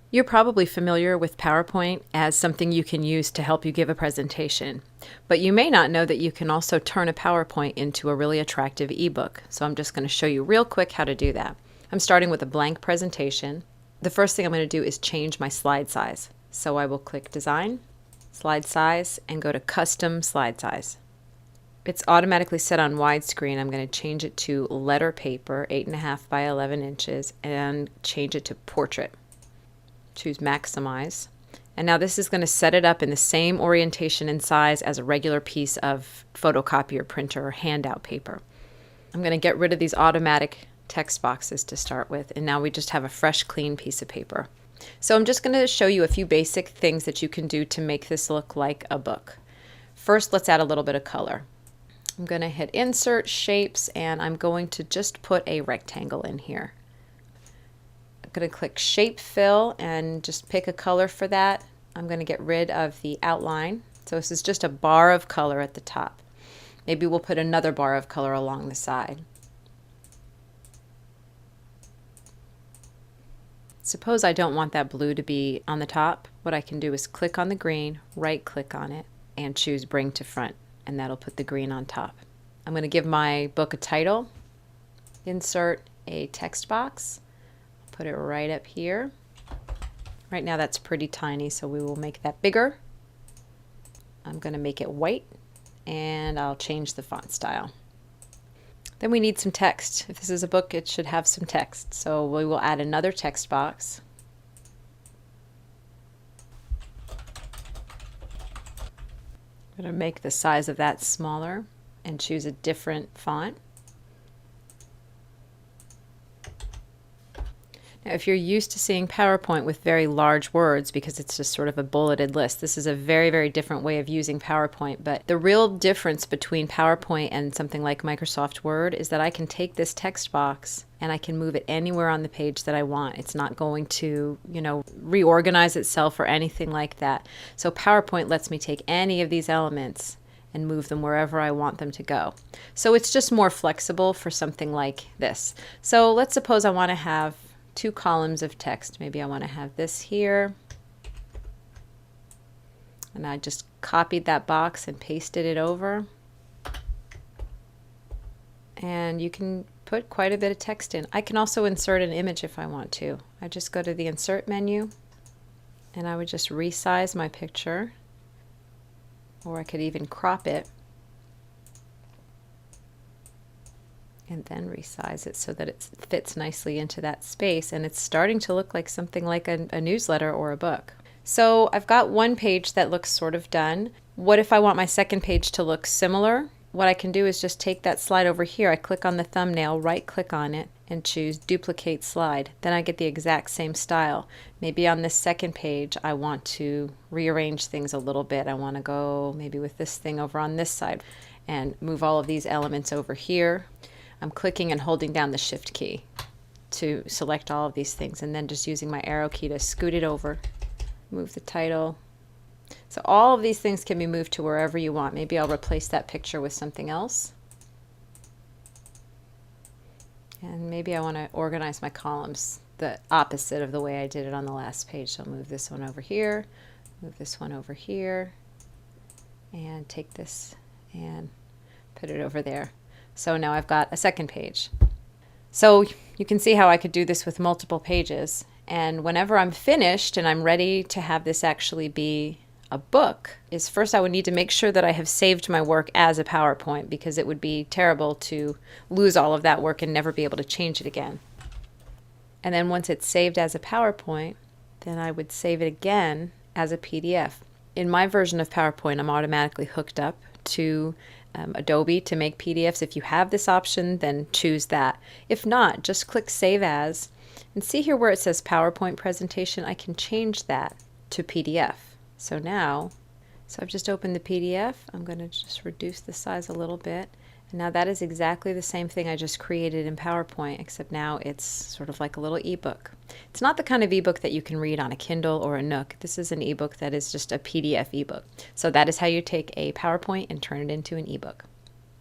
You're probably familiar with PowerPoint as something you can use to help you give a presentation, but you may not know that you can also turn a PowerPoint into a really attractive ebook. So I'm just going to show you real quick how to do that. I'm starting with a blank presentation. The first thing I'm going to do is change my slide size. So I will click Design, Slide Size, and go to Custom Slide Size. It's automatically set on widescreen. I'm going to change it to letter paper, 8.5 by 11 inches, and change it to Portrait. Choose Maximize. And now this is going to set it up in the same orientation and size as a regular piece of photocopier, printer, or handout paper. I'm going to get rid of these automatic text boxes to start with, and now we just have a fresh, clean piece of paper. So I'm just going to show you a few basic things that you can do to make this look like a book. First, let's add a little bit of color. I'm going to hit Insert, Shapes, and I'm going to just put a rectangle in here. I'm going to click Shape Fill and just pick a color for that. I'm going to get rid of the outline. So this is just a bar of color at the top. Maybe we'll put another bar of color along the side. Suppose I don't want that blue to be on the top. What I can do is click on the green, right click on it, and choose Bring to Front, and that'll put the green on top. I'm going to give my book a title, insert a text box, put it right up here. Right now that's pretty tiny, so we will make that bigger. I'm going to make it white, and I'll change the font style. Then we need some text. If this is a book, it should have some text. So we will add another text box. I'm going to make the size of that smaller and choose a different font. Now, if you're used to seeing PowerPoint with very large words because it's just sort of a bulleted list, this is a very, very different way of using PowerPoint. But the real difference between PowerPoint and something like Microsoft Word is that I can take this text box and I can move it anywhere on the page that I want. It's not going to, reorganize itself or anything like that. So PowerPoint lets me take any of these elements and move them wherever I want them to go. So it's just more flexible for something like this. So let's suppose I want to have 2 columns of text. Maybe I want to have this here. And I just copied that box and pasted it over. And you can put quite a bit of text in. I can also insert an image if I want to. I just go to the Insert menu, and I would just resize my picture, or I could even crop it and then resize it so that it fits nicely into that space, and it's starting to look like something like a newsletter or a book. So I've got one page that looks sort of done. What if I want my second page to look similar? What I can do is just take that slide over here. I click on the thumbnail, right click on it, and choose Duplicate Slide. Then I get the exact same style. Maybe on this second page I want to rearrange things a little bit. I want to go maybe with this thing over on this side and move all of these elements over here. I'm clicking and holding down the Shift key to select all of these things, and then just using my arrow key to scoot it over, move the title. So all of these things can be moved to wherever you want. Maybe I'll replace that picture with something else. And maybe I want to organize my columns the opposite of the way I did it on the last page. So I'll move this one over here, move this one over here, and take this and put it over there. So now I've got a second page. So you can see how I could do this with multiple pages. And whenever I'm finished and I'm ready to have this actually be a book, is first I would need to make sure that I have saved my work as a PowerPoint, because it would be terrible to lose all of that work and never be able to change it again. And then once it's saved as a PowerPoint, then I would save it again as a PDF. In my version of PowerPoint, I'm automatically hooked up to Adobe to make PDFs. If you have this option, then choose that. If not, just click Save As, and see here where it says PowerPoint presentation, I can change that to PDF. So I've just opened the PDF. I'm going to just reduce the size a little bit. And now that is exactly the same thing I just created in PowerPoint, except now it's sort of like a little ebook. It's not the kind of ebook that you can read on a Kindle or a Nook. This is an ebook that is just a PDF ebook. So that is how you take a PowerPoint and turn it into an ebook.